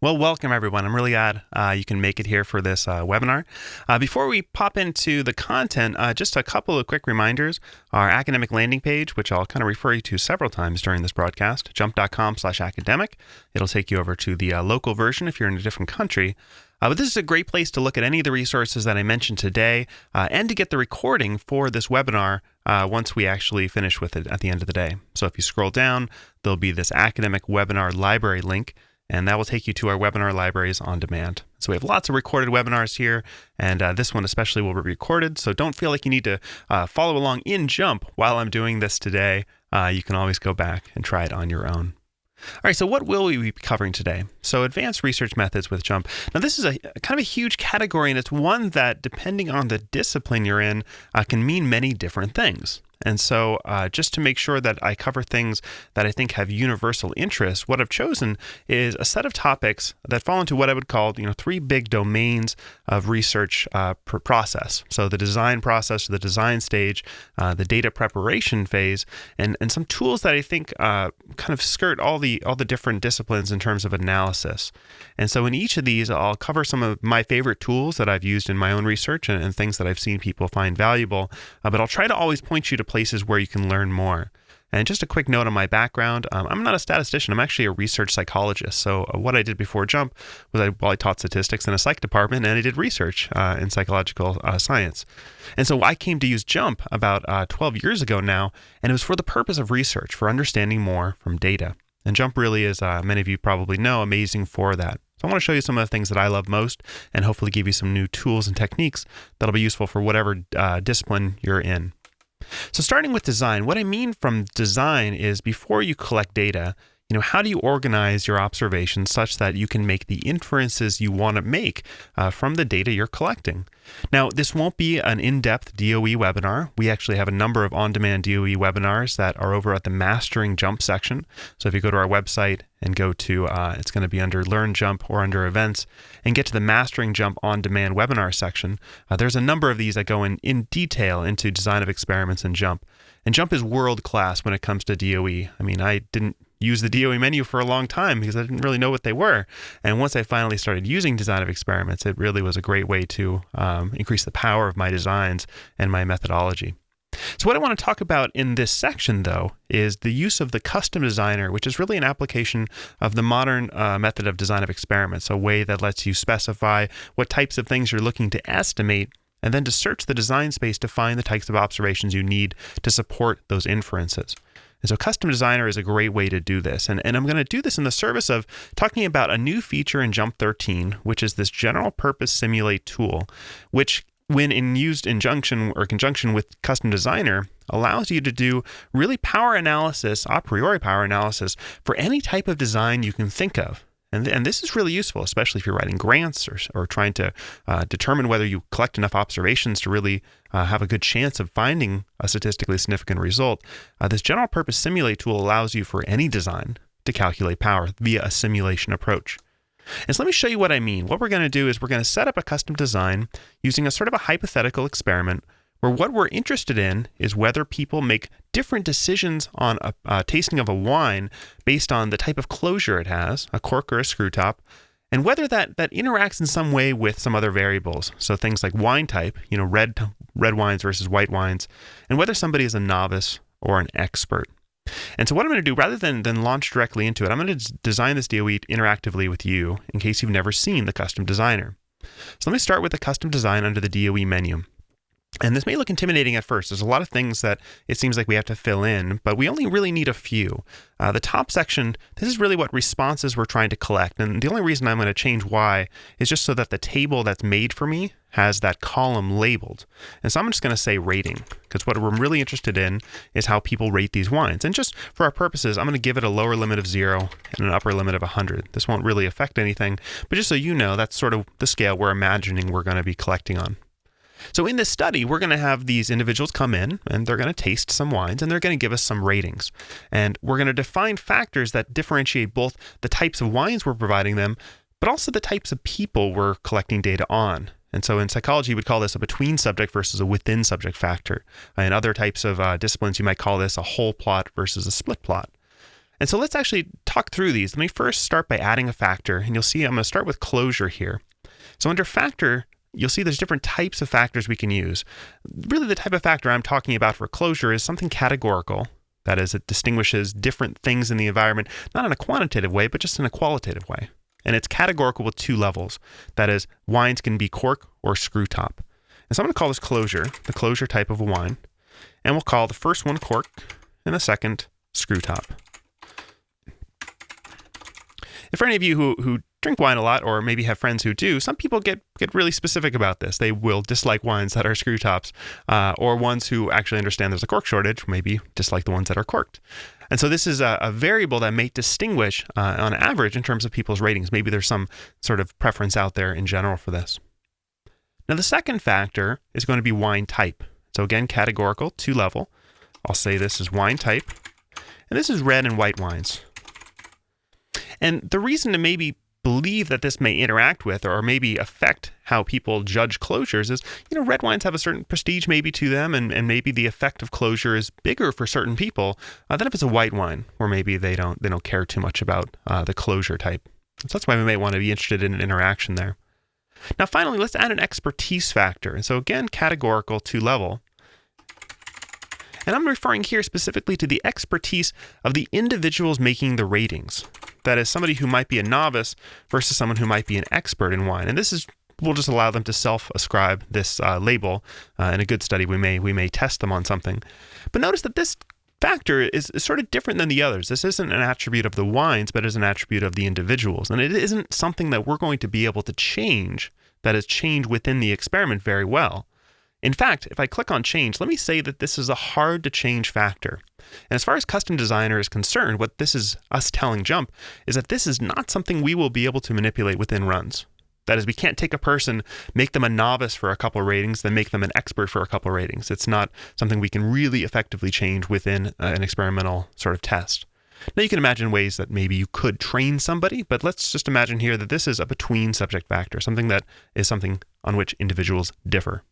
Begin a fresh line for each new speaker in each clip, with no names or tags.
Well, welcome everyone. I'm really glad you can make it here for this webinar. Before we pop into the content, just a couple of quick reminders. Our academic landing page, which I'll kind of refer you to several times during this broadcast, jump.com/academic. It'll take you over to the local version if you're in a different country. But this is a great place to look at any of the resources that I mentioned today and to get the recording for this webinar once we actually finish with it at the end of the day. So if you scroll down, there'll be this academic webinar library link, and that will take you to our webinar libraries on demand. So we have lots of recorded webinars here, and this one especially will be recorded. So don't feel like you need to follow along in Jump while I'm doing this today. You can always go back and try it on your own. All right, so what will we be covering today? So advanced research methods with JMP. Now this is a kind of a huge category, and it's one that, depending on the discipline you're in, can mean many different things. And so just to make sure that I cover things that I think have universal interest, what I've chosen is a set of topics that fall into what I would call, three big domains of research process. So the design process, the design stage, the data preparation phase, and some tools that I think kind of skirt all the different disciplines in terms of analysis. And so in each of these, I'll cover some of my favorite tools that I've used in my own research and things that I've seen people find valuable. But I'll try to always point you to places where you can learn more. And just a quick note on my background, I'm not a statistician, I'm actually a research psychologist. So what I did before JMP was I taught statistics in a psych department, and I did research in psychological science. And so I came to use JMP about 12 years ago now, and it was for the purpose of research, for understanding more from data. And JMP really is, many of you probably know, amazing for that. So I want to show you some of the things that I love most and hopefully give you some new tools and techniques that'll be useful for whatever discipline you're in. So starting with design, what I mean from design is before you collect data, how do you organize your observations such that you can make the inferences you want to make from the data you're collecting? Now, this won't be an in-depth DOE webinar. We actually have a number of on-demand DOE webinars that are over at the Mastering JMP section. So if you go to our website and go to, it's going to be under Learn JMP or under Events, and get to the Mastering JMP on-demand webinar section, there's a number of these that go in detail into design of experiments in JMP. And JMP is world-class when it comes to DOE. I mean, I didn't use the DOE menu for a long time because I didn't really know what they were. And once I finally started using design of experiments, it really was a great way to increase the power of my designs and my methodology. So what I want to talk about in this section, though, is the use of the custom designer, which is really an application of the modern method of design of experiments, a way that lets you specify what types of things you're looking to estimate, and then to search the design space to find the types of observations you need to support those inferences. And so Custom Designer is a great way to do this. And I'm going to do this in the service of talking about a new feature in JMP 13, which is this general purpose simulate tool, which when used in conjunction with Custom Designer, allows you to do really power analysis, a priori power analysis, for any type of design you can think of. And this is really useful, especially if you're writing grants or trying to determine whether you collect enough observations to really have a good chance of finding a statistically significant result. This general purpose simulate tool allows you for any design to calculate power via a simulation approach. And so let me show you what I mean. What we're going to do is we're going to set up a custom design using a sort of a hypothetical experiment where what we're interested in is whether people make different decisions on a tasting of a wine based on the type of closure it has, a cork or a screw top, and whether that interacts in some way with some other variables. So things like wine type, red wines versus white wines, and whether somebody is a novice or an expert. And so what I'm going to do, rather than launch directly into it, I'm going to design this DOE interactively with you in case you've never seen the custom designer. So let me start with the custom design under the DOE menu. And this may look intimidating at first. There's a lot of things that it seems like we have to fill in, but we only really need a few. The top section, this is really what responses we're trying to collect. And the only reason I'm going to change Y is just so that the table that's made for me has that column labeled. And so I'm just going to say rating, because what we're really interested in is how people rate these wines. And just for our purposes, I'm going to give it a lower limit of 0 and an upper limit of 100. This won't really affect anything, but just so you know, that's sort of the scale we're imagining we're going to be collecting on. So in this study, we're going to have these individuals come in and they're going to taste some wines and they're going to give us some ratings. And we're going to define factors that differentiate both the types of wines we're providing them, but also the types of people we're collecting data on. And so in psychology, we'd call this a between subject versus a within subject factor. In other types of disciplines, you might call this a whole plot versus a split plot. And so let's actually talk through these. Let me first start by adding a factor, and you'll see I'm going to start with closure here. So under factor, you'll see there's different types of factors we can use. Really, the type of factor I'm talking about for closure is something categorical. That is, it distinguishes different things in the environment, not in a quantitative way, but just in a qualitative way. And it's categorical with 2 levels. That is, wines can be cork or screw top. And so I'm going to call this closure, the closure type of a wine. And we'll call the first one cork and the second screw top. And for any of you who drink wine a lot, or maybe have friends who do, some people get really specific about this. They will dislike wines that are screw tops, or ones who actually understand there's a cork shortage, maybe dislike the ones that are corked. And so this is a variable that may distinguish on average in terms of people's ratings. Maybe there's some sort of preference out there in general for this. Now the second factor is going to be wine type. So again, categorical, 2 level. I'll say this is wine type, and this is red and white wines. And the reason to maybe believe that this may interact with or maybe affect how people judge closures is, red wines have a certain prestige maybe to them, and maybe the effect of closure is bigger for certain people than if it's a white wine, where maybe they don't care too much about the closure type. So that's why we may want to be interested in an interaction there. Now finally, let's add an expertise factor. And so again, categorical, 2 level. And I'm referring here specifically to the expertise of the individuals making the ratings. That is, somebody who might be a novice versus someone who might be an expert in wine. And we'll just allow them to self-ascribe this label. In a good study, we may test them on something. But notice that this factor is sort of different than the others. This isn't an attribute of the wines, but is an attribute of the individuals. And it isn't something that we're going to be able to change, that is, change within the experiment very well. In fact, if I click on change, let me say that this is a hard to change factor. And as far as custom designer is concerned, what this is us telling JMP is that this is not something we will be able to manipulate within runs. That is, we can't take a person, make them a novice for a couple ratings, then make them an expert for a couple ratings. It's not something we can really effectively change within an experimental sort of test. Now you can imagine ways that maybe you could train somebody, but let's just imagine here that this is a between subject factor, something that is something on which individuals differ.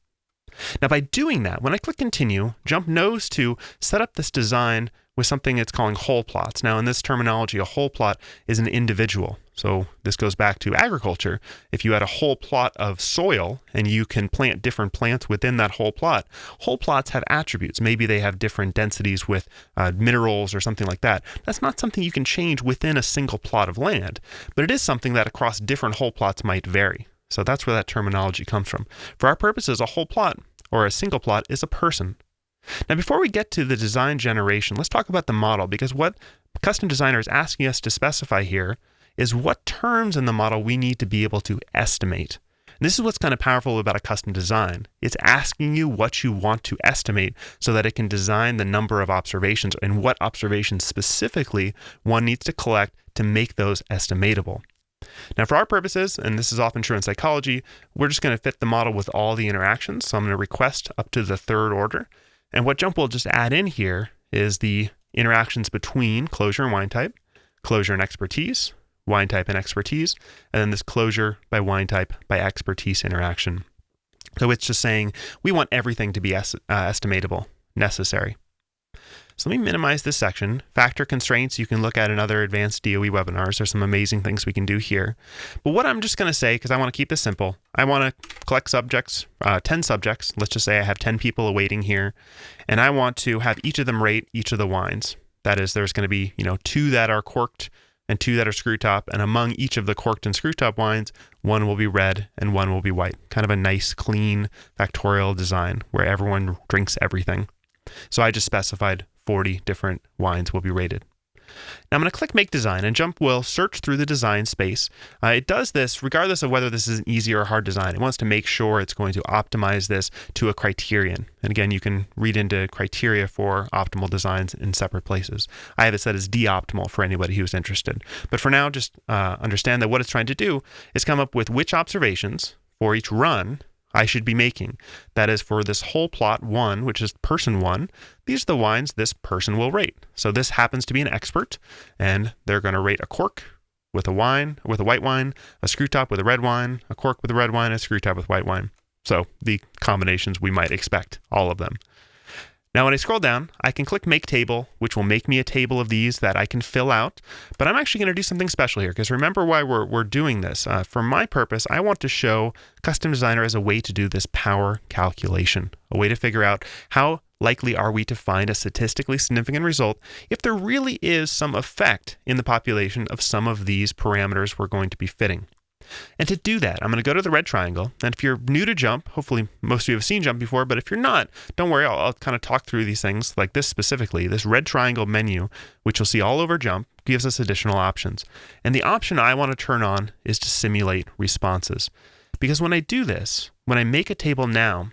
Now by doing that, when I click continue, JMP knows to set up this design with something it's calling whole plots. Now in this terminology, a whole plot is an individual. So this goes back to agriculture. If you had a whole plot of soil and you can plant different plants within that whole plots have attributes. Maybe they have different densities with minerals or something like that. That's not something you can change within a single plot of land, but it is something that across different whole plots might vary. So that's where that terminology comes from. For our purposes, a whole plot or a single plot is a person. Now, before we get to the design generation, let's talk about the model, because what custom designer is asking us to specify here is what terms in the model we need to be able to estimate. And this is what's kind of powerful about a custom design. It's asking you what you want to estimate so that it can design the number of observations and what observations specifically one needs to collect to make those estimatable. Now for our purposes, and this is often true in psychology, we're just going to fit the model with all the interactions. So I'm going to request up to the 3rd order. And what JMP will just add in here is the interactions between closure and wine type, closure and expertise, wine type and expertise, and then this closure by wine type by expertise interaction. So it's just saying we want everything to be estimatable, necessary. So let me minimize this section. Factor constraints you can look at in other advanced DOE webinars. There's some amazing things we can do here. But what I'm just going to say, because I want to keep this simple, I want to collect subjects, 10 subjects. Let's just say I have 10 people awaiting here, and I want to have each of them rate each of the wines. That is, there's going to be 2 that are corked and 2 that are screw top, and among each of the corked and screw top wines, 1 will be red and 1 will be white. Kind of a nice, clean factorial design where everyone drinks everything. So I just specified 40 different wines will be rated. Now I'm going to click Make Design, and JMP will search through the design space. It does this regardless of whether this is an easy or hard design. It wants to make sure it's going to optimize this to a criterion. And again, you can read into criteria for optimal designs in separate places. I have it set as de-optimal for anybody who's interested. But for now, just understand that what it's trying to do is come up with which observations for each run I should be making. That is, for this whole plot 1, which is person 1, these are the wines this person will rate. So this happens to be an expert, and they're going to rate a cork with a white wine, a screw top with a red wine, a cork with a red wine, a screw top with white wine. So the combinations we might expect, all of them. Now, when I scroll down, I can click Make Table, which will make me a table of these that I can fill out. But I'm actually going to do something special here, because remember why we're doing this. For my purpose, I want to show Custom Designer as a way to do this power calculation, a way to figure out how likely are we to find a statistically significant result if there really is some effect in the population of some of these parameters we're going to be fitting. And to do that, I'm going to go to the red triangle. And if you're new to JMP, hopefully most of you have seen JMP before, but if you're not, don't worry, I'll kind of talk through these things like this specifically. This red triangle menu, which you'll see all over JMP, gives us additional options. And the option I want to turn on is to simulate responses. Because when I do this, when I make a table now,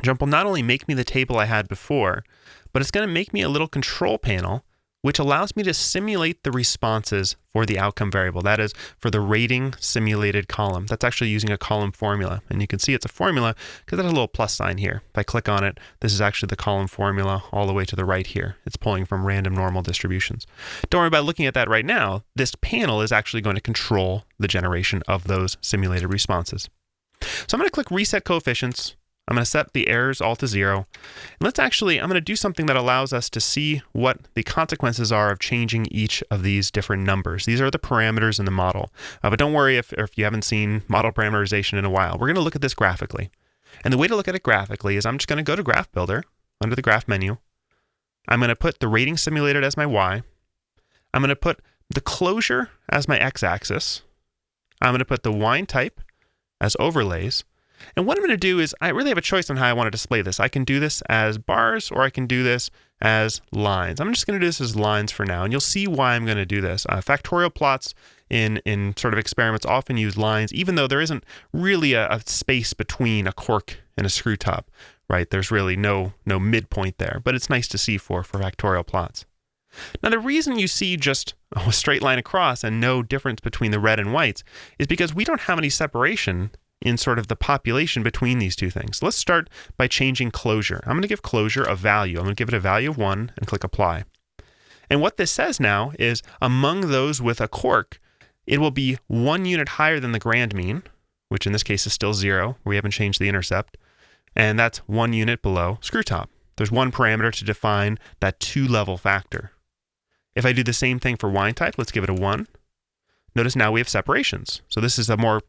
JMP will not only make me the table I had before, but it's going to make me a little control panel which allows me to simulate the responses for the outcome variable. That is, for the rating simulated column. That's actually using a column formula. And you can see it's a formula because it has a little plus sign here. If I click on it, this is actually the column formula all the way to the right here. It's pulling from random normal distributions. Don't worry about looking at that right now. This panel is actually going to control the generation of those simulated responses. So I'm going to click Reset Coefficients. I'm going to set the errors all to 0. And I'm going to do something that allows us to see what the consequences are of changing each of these different numbers. These are the parameters in the model. But don't worry if you haven't seen model parameterization in a while. We're going to look at this graphically. And the way to look at it graphically is I'm just going to go to Graph Builder under the Graph menu. I'm going to put the rating simulated as my Y. I'm going to put the closure as my X-axis. I'm going to put the wine type as overlays. And what I'm going to do is I really have a choice on how I want to display this. I can do this as bars or I can do this as lines. I'm just going to do this as lines for now, and you'll see why I'm going to do this. Factorial plots in sort of experiments often use lines, even though there isn't really a space between a cork and a screw top, right? There's really no midpoint there, but it's nice to see for factorial plots. Now, the reason you see just a straight line across and no difference between the red and whites is because we don't have any separation in sort of the population between these two things. Let's start by changing closure. I'm going to give closure a value. I'm going to give it a value of 1 and click Apply. And what this says now is among those with a cork, it will be 1 unit higher than the grand mean, which in this case is still 0. We haven't changed the intercept. And that's 1 unit below screw top. There's one parameter to define that 2-level factor. If I do the same thing for wine type, let's give it a 1. Notice now we have separations. So this is a more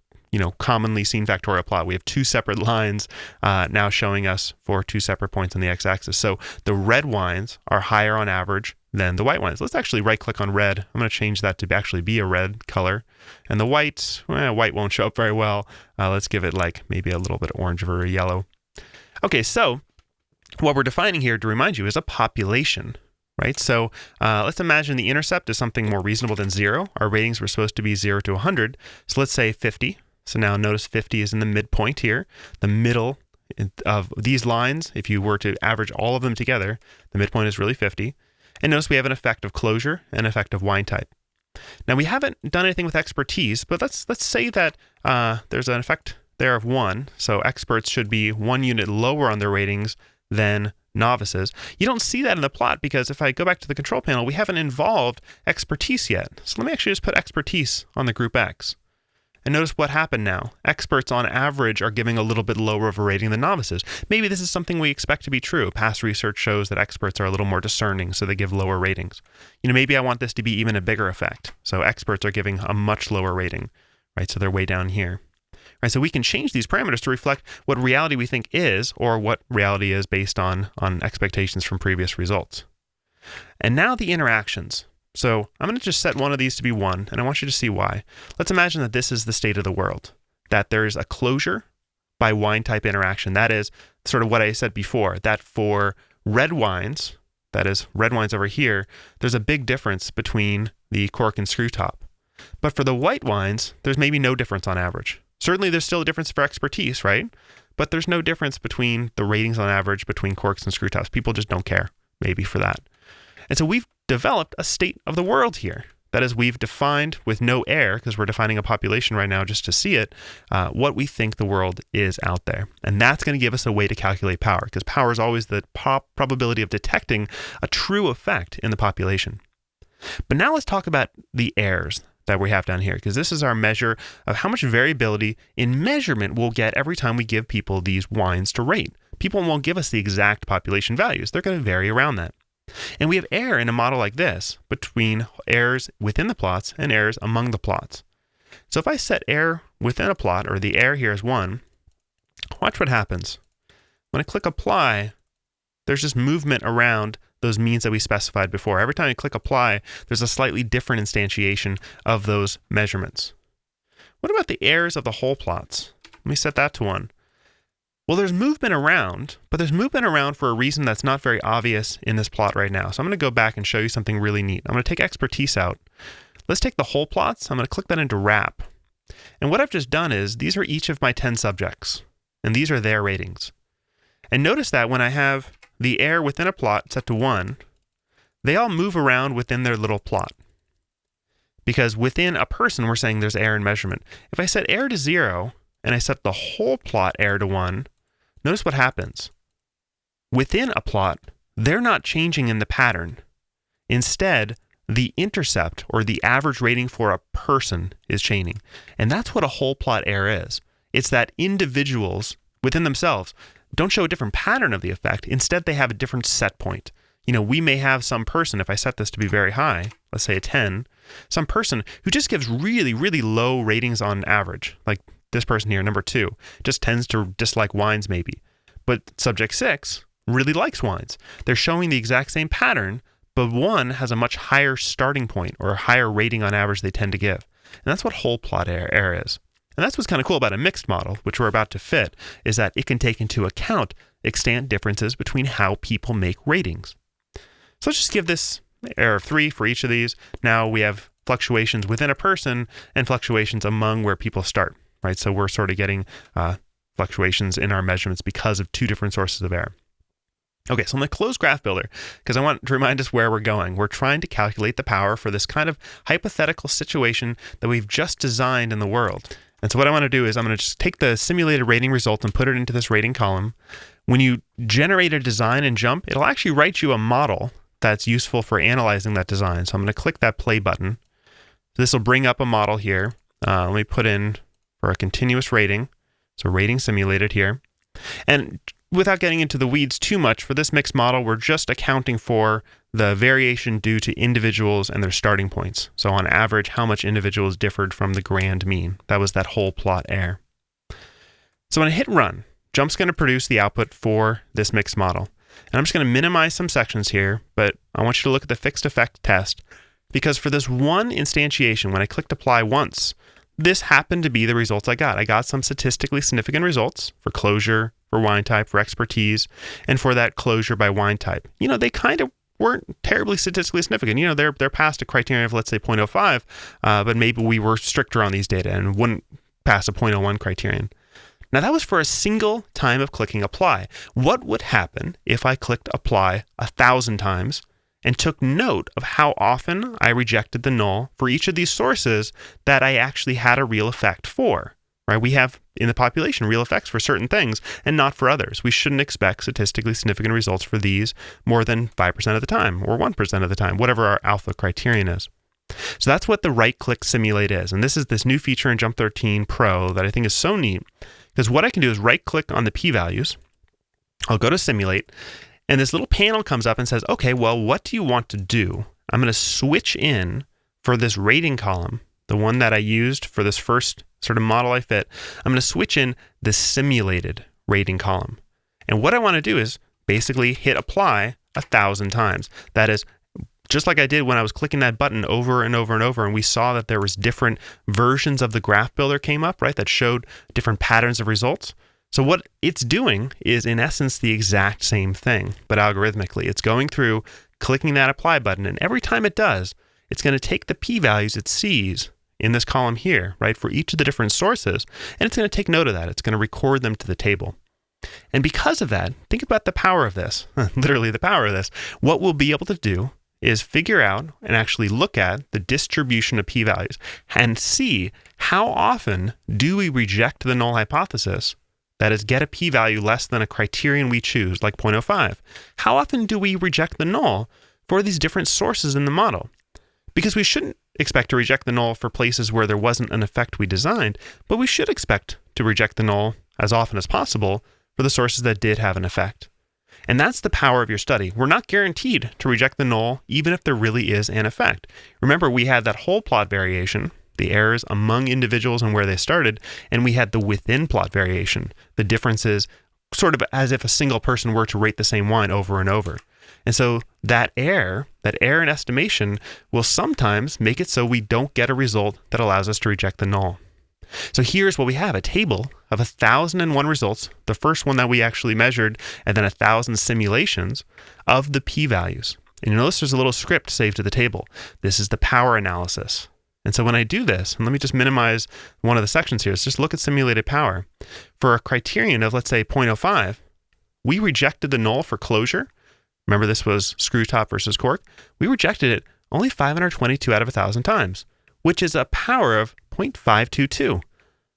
commonly seen factorial plot. We have 2 separate lines now showing us for 2 separate points on the x-axis. So the red wines are higher on average than the white wines. Let's actually right-click on red. I'm going to change that to actually be a red color. And the white, white won't show up very well. Let's give it like maybe a little bit orange or yellow. Okay, so what we're defining here, to remind you, is a population. Right? So let's imagine the intercept is something more reasonable than 0. Our ratings were supposed to be 0 to 100. So let's say 50. So now notice 50 is in the midpoint here. The middle of these lines, if you were to average all of them together, the midpoint is really 50. And notice we have an effect of closure and an effect of wine type. Now we haven't done anything with expertise, but let's say that there's an effect there of 1. So experts should be 1 unit lower on their ratings than novices. You don't see that in the plot because if I go back to the control panel, we haven't involved expertise yet. So let me actually just put expertise on the group X. And notice what happened now. Experts on average are giving a little bit lower of a rating than novices. Maybe this is something we expect to be true. Past research shows that experts are a little more discerning, so they give lower ratings. Maybe I want this to be even a bigger effect. So experts are giving a much lower rating, right? So they're way down here. Right, so we can change these parameters to reflect what reality we think is or what reality is based on expectations from previous results. And now the interactions. So I'm going to just set one of these to be 1, and I want you to see why. Let's imagine that this is the state of the world, that there's a closure by wine type interaction. That is sort of what I said before, that for red wines, that is red wines over here, there's a big difference between the cork and screw top. But for the white wines, there's maybe no difference on average. Certainly there's still a difference for expertise, right? But there's no difference between the ratings on average between corks and screw tops. People just don't care, maybe, for that. And so we've developed a state of the world here. That is, we've defined with no error, because we're defining a population right now just to see it, what we think the world is out there. And that's going to give us a way to calculate power, because power is always the probability of detecting a true effect in the population. But now let's talk about the errors that we have down here, because this is our measure of how much variability in measurement we'll get every time we give people these wines to rate. People won't give us the exact population values. They're going to vary around that. And we have error in a model like this between errors within the plots and errors among the plots. So if I set error within a plot, or the error here is 1, watch what happens. When I click apply, there's just movement around those means that we specified before. Every time I click apply, there's a slightly different instantiation of those measurements. What about the errors of the whole plots? Let me set that to 1. Well, there's movement around, but there's movement around for a reason that's not very obvious in this plot right now. So I'm going to go back and show you something really neat. I'm going to take expertise out. Let's take the whole plots. I'm going to click that into wrap. And what I've just done is these are each of my 10 subjects, and these are their ratings. And notice that when I have the error within a plot set to 1, they all move around within their little plot. Because within a person, we're saying there's error in measurement. If I set error to 0, and I set the whole plot error to 1, notice what happens. Within a plot, they're not changing in the pattern. Instead, the intercept, or the average rating for a person, is changing. And that's what a whole plot error is. It's that individuals within themselves don't show a different pattern of the effect. Instead, they have a different set point. We may have some person, if I set this to be very high, let's say a 10, some person who just gives really, really low ratings on average, like this person here, number 2, just tends to dislike wines maybe. But subject 6 really likes wines. They're showing the exact same pattern, but one has a much higher starting point, or a higher rating on average they tend to give. And that's what whole plot error is. And that's what's kind of cool about a mixed model, which we're about to fit, is that it can take into account extant differences between how people make ratings. So let's just give this error of 3 for each of these. Now we have fluctuations within a person and fluctuations among where people start, right? So we're sort of getting fluctuations in our measurements because of 2 different sources of error. Okay, so I'm going to close Graph Builder because I want to remind us where we're going. We're trying to calculate the power for this kind of hypothetical situation that we've just designed in the world. And so what I want to do is I'm going to just take the simulated rating result and put it into this rating column. When you generate a design in JMP, it'll actually write you a model that's useful for analyzing that design. So I'm going to click that play button. This will bring up a model here. Let me put in for a continuous rating. So rating simulated here. And without getting into the weeds too much, for this mixed model, we're just accounting for the variation due to individuals and their starting points. So on average, how much individuals differed from the grand mean. That was that whole plot error. So when I hit run, JMP's going to produce the output for this mixed model. And I'm just going to minimize some sections here, but I want you to look at the fixed effect test, because for this one instantiation, when I clicked apply once, this happened to be the results I got. I got some statistically significant results for closure, for wine type, for expertise, and for that closure by wine type. They kind of weren't terribly statistically significant. They're past a criterion of, let's say, 0.05, but maybe we were stricter on these data and wouldn't pass a 0.01 criterion. Now that was for a single time of clicking apply. What would happen if I clicked apply 1,000 times and took note of how often I rejected the null for each of these sources that I actually had a real effect for? Right? We have in the population real effects for certain things and not for others. We shouldn't expect statistically significant results for these more than 5% of the time or 1% of the time, whatever our alpha criterion is. So that's what the right-click simulate is. And this is this new feature in JMP 13 Pro that I think is so neat, because what I can do is right-click on the p-values. I'll go to simulate, and this little panel comes up and says, okay, well, what do you want to do? I'm going to switch in for this rating column, the one that I used for this first sort of model I fit. I'm going to switch in the simulated rating column. And what I want to do is basically hit apply 1,000 times. That is, just like I did when I was clicking that button over and over and over, and we saw that there was different versions of the graph builder came up, right, that showed different patterns of results. So what it's doing is, in essence, the exact same thing, but algorithmically. It's going through, clicking that apply button, and every time it does, it's going to take the p-values it sees in this column here, right, for each of the different sources, and it's going to take note of that. It's going to record them to the table. And because of that, think about the power of this, literally the power of this. What we'll be able to do is figure out and actually look at the distribution of p-values and see how often do we reject the null hypothesis, that is, get a p-value less than a criterion we choose, like 0.05. How often do we reject the null for these different sources in the model? Because we shouldn't expect to reject the null for places where there wasn't an effect we designed, but we should expect to reject the null as often as possible for the sources that did have an effect. And that's the power of your study. We're not guaranteed to reject the null, even if there really is an effect. Remember, we had that whole plot variation, the errors among individuals and where they started, and we had the within plot variation, the differences sort of as if a single person were to rate the same wine over and over. And so that error in estimation will sometimes make it so we don't get a result that allows us to reject the null. So here's what we have, a table of 1,001 results, the first one that we actually measured, and then 1,000 simulations of the p-values. And you notice there's a little script saved to the table. This is the power analysis. And so when I do this, and let me just minimize one of the sections here, let's just look at simulated power. For a criterion of, let's say, 0.05, we rejected the null for closure. Remember, this was screw top versus cork. We rejected it only 522 out of 1,000 times, which is a power of 0.522.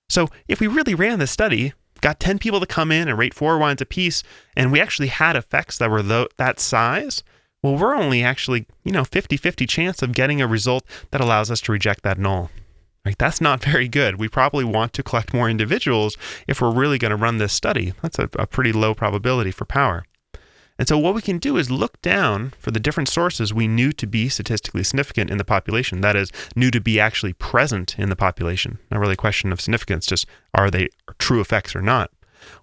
So if we really ran this study, got 10 people to come in and rate 4 wines apiece, and we actually had effects that were that size, well, we're only actually, 50-50 chance of getting a result that allows us to reject that null. Right? That's not very good. We probably want to collect more individuals if we're really going to run this study. That's a pretty low probability for power. And so what we can do is look down for the different sources we knew to be statistically significant in the population. That is, knew to be actually present in the population. Not really a question of significance, just are they true effects or not.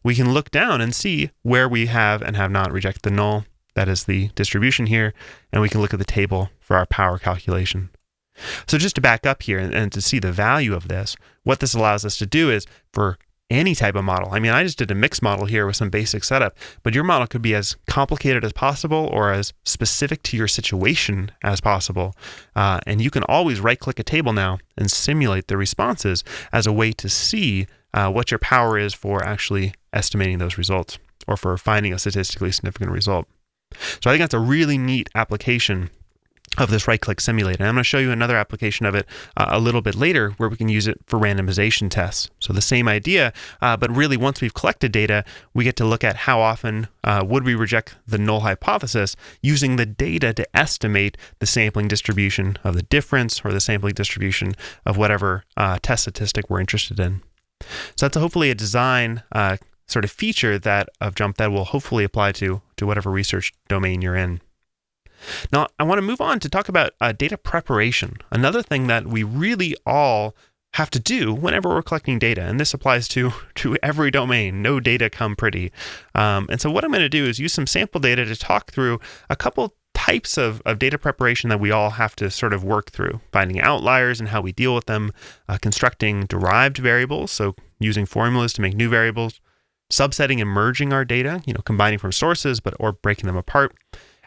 We can look down and see where we have and have not rejected the null. That is the distribution here. And we can look at the table for our power calculation. So just to back up here and to see the value of this, what this allows us to do is for any type of model. I mean, I just did a mixed model here with some basic setup, but your model could be as complicated as possible or as specific to your situation as possible. And you can always right-click a table now and simulate the responses as a way to see what your power is for actually estimating those results or for finding a statistically significant result. So I think that's a really neat application of this right-click simulate. And I'm going to show you another application of it a little bit later where we can use it for randomization tests. So the same idea, but really once we've collected data, we get to look at how often would we reject the null hypothesis using the data to estimate the sampling distribution of the difference or the sampling distribution of whatever test statistic we're interested in. So that's hopefully a design sort of feature of JMP that will hopefully apply to whatever research domain you're in. Now, I want to move on to talk about data preparation, another thing that we really all have to do whenever we're collecting data, and this applies to every domain. No data come pretty. And so what I'm going to do is use some sample data to talk through a couple types of data preparation that we all have to sort of work through, finding outliers and how we deal with them, constructing derived variables, so using formulas to make new variables, subsetting and merging our data, combining from sources or breaking them apart,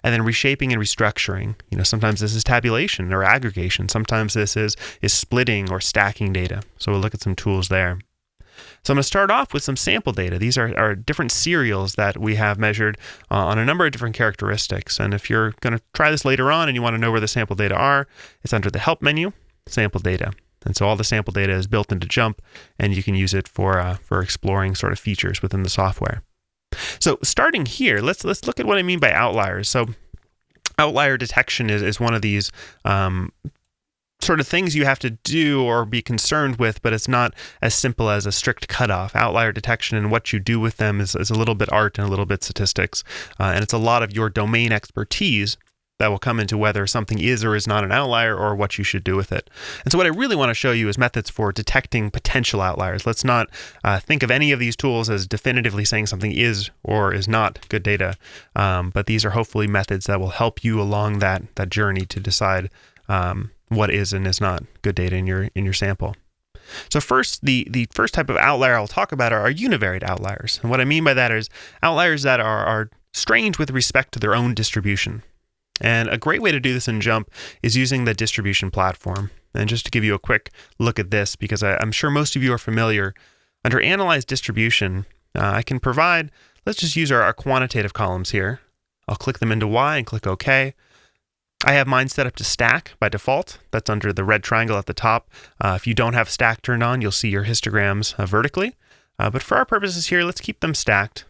and then reshaping and restructuring. Sometimes this is tabulation or aggregation. Sometimes this is splitting or stacking data. So we'll look at some tools there. So I'm going to start off with some sample data. These are different serials that we have measured on a number of different characteristics. And if you're going to try this later on and you want to know where the sample data are, it's under the Help menu, Sample Data. And so all the sample data is built into JMP, and you can use it for exploring sort of features within the software. So starting here, let's look at what I mean by outliers. So outlier detection is one of these sort of things you have to do or be concerned with, but it's not as simple as a strict cutoff. Outlier detection and what you do with them is a little bit art and a little bit statistics. And it's a lot of your domain expertise that will come into whether something is or is not an outlier or what you should do with it. And so what I really want to show you is methods for detecting potential outliers. Let's not think of any of these tools as definitively saying something is or is not good data, but these are hopefully methods that will help you along that journey to decide what is and is not good data in your sample. So first, the first type of outlier I'll talk about are univariate outliers. And what I mean by that is outliers that are strange with respect to their own distribution. And a great way to do this in JMP is using the distribution platform. And just to give you a quick look at this, because I'm sure most of you are familiar, under Analyze Distribution, I can provide, let's just use our quantitative columns here. I'll click them into Y and click OK. I have mine set up to stack by default. That's under the red triangle at the top. If you don't have stack turned on, you'll see your histograms vertically. But for our purposes here, let's keep them stacked.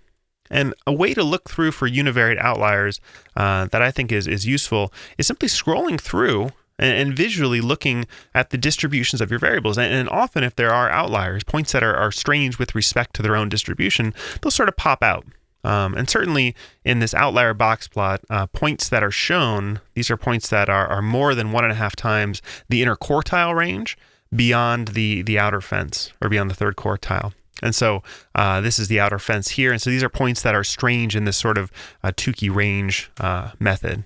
And a way to look through for univariate outliers that I think is useful is simply scrolling through and visually looking at the distributions of your variables. And often if there are outliers, points that are strange with respect to their own distribution, they'll sort of pop out. And certainly in this outlier box plot, points that are shown, these are points that are more than 1.5 times the inner quartile range beyond the outer fence, or beyond the third quartile. And so this is the outer fence here. And so these are points that are strange in this sort of Tukey range method.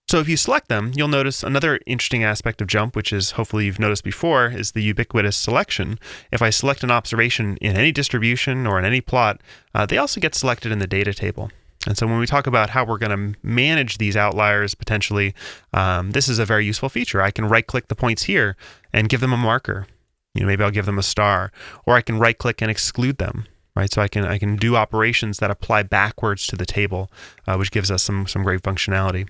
So if you select them, you'll notice another interesting aspect of JMP, which is hopefully you've noticed before, is the ubiquitous selection. If I select an observation in any distribution or in any plot, they also get selected in the data table. And so when we talk about how we're going to manage these outliers potentially, this is a very useful feature. I can right-click the points here and give them a marker. Maybe I'll give them a star, or I can right-click and exclude them. Right, so I can do operations that apply backwards to the table, which gives us some great functionality.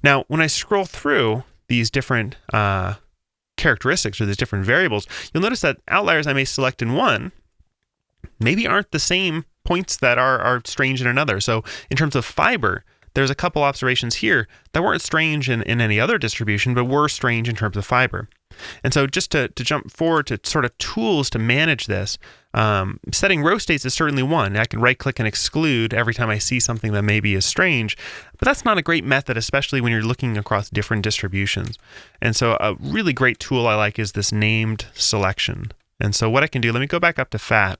Now, when I scroll through these different characteristics or these different variables, you'll notice that outliers I may select in one maybe aren't the same points that are strange in another. So in terms of fiber, there's a couple observations here that weren't strange in any other distribution, but were strange in terms of fiber. And so just to jump forward to sort of tools to manage this, setting row states is certainly one. I can right-click and exclude every time I see something that maybe is strange, but that's not a great method, especially when you're looking across different distributions. And so a really great tool I like is this named selection. And so what I can do, let me go back up to fat.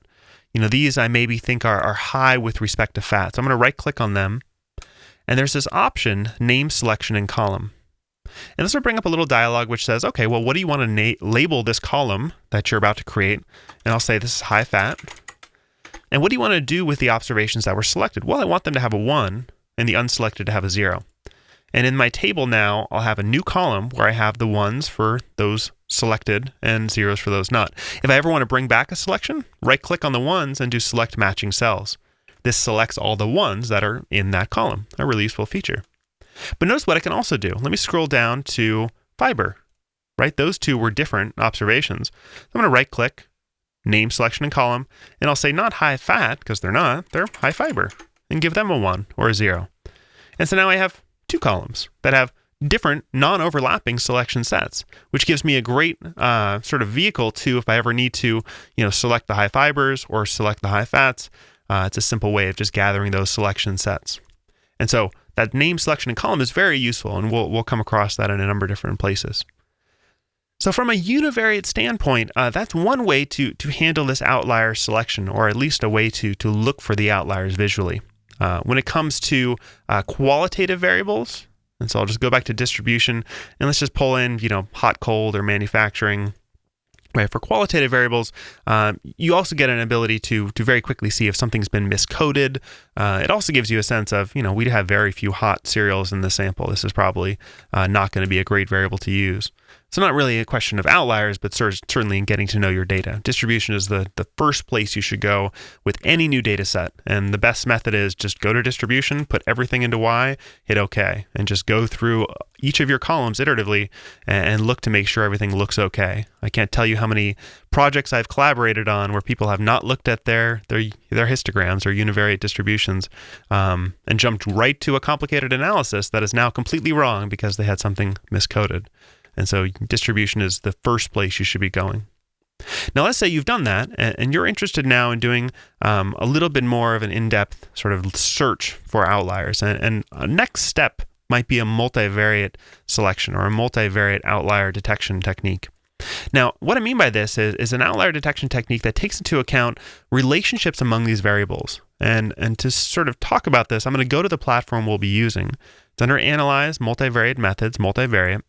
These I maybe think are high with respect to fat. So I'm going to right-click on them, and there's this option, name selection in column. And this will bring up a little dialog which says, okay, well, what do you want to label this column that you're about to create? And I'll say this is high fat. And what do you want to do with the observations that were selected? Well, I want them to have a 1 and the unselected to have a 0. And in my table now, I'll have a new column where I have the 1s for those selected and 0s for those not. If I ever want to bring back a selection, right-click on the 1s and do select matching cells. This selects all the 1s that are in that column, a really useful feature. But notice what I can also do. Let me scroll down to fiber, right? Those two were different observations. I'm going to right-click, name selection in column, and I'll say not high fat, because they're not, they're high fiber, and give them a 1 or a 0. And so now I have two columns that have different non-overlapping selection sets, which gives me a great sort of vehicle to, if I ever need to, select the high fibers or select the high fats. It's a simple way of just gathering those selection sets. And so that name selection in column is very useful, and we'll come across that in a number of different places. So from a univariate standpoint, that's one way to handle this outlier selection, or at least a way to look for the outliers visually. When it comes to qualitative variables, and so I'll just go back to distribution, and let's just pull in, hot, cold, or manufacturing. Right, for qualitative variables, you also get an ability to very quickly see if something's been miscoded. It also gives you a sense of, we have very few hot cereals in the sample. This is probably not going to be a great variable to use. So not really a question of outliers, but certainly in getting to know your data. Distribution is the first place you should go with any new data set. And the best method is just go to distribution, put everything into Y, hit OK, and just go through each of your columns iteratively and look to make sure everything looks OK. I can't tell you how many projects I've collaborated on where people have not looked at their histograms or univariate distributions and jumped right to a complicated analysis that is now completely wrong because they had something miscoded. And so distribution is the first place you should be going. Now, let's say you've done that, and you're interested now in doing a little bit more of an in-depth sort of search for outliers. And a next step might be a multivariate selection or a multivariate outlier detection technique. Now, what I mean by this is an outlier detection technique that takes into account relationships among these variables. And to sort of talk about this, I'm going to go to the platform we'll be using. It's under Analyze, Multivariate Methods, Multivariate.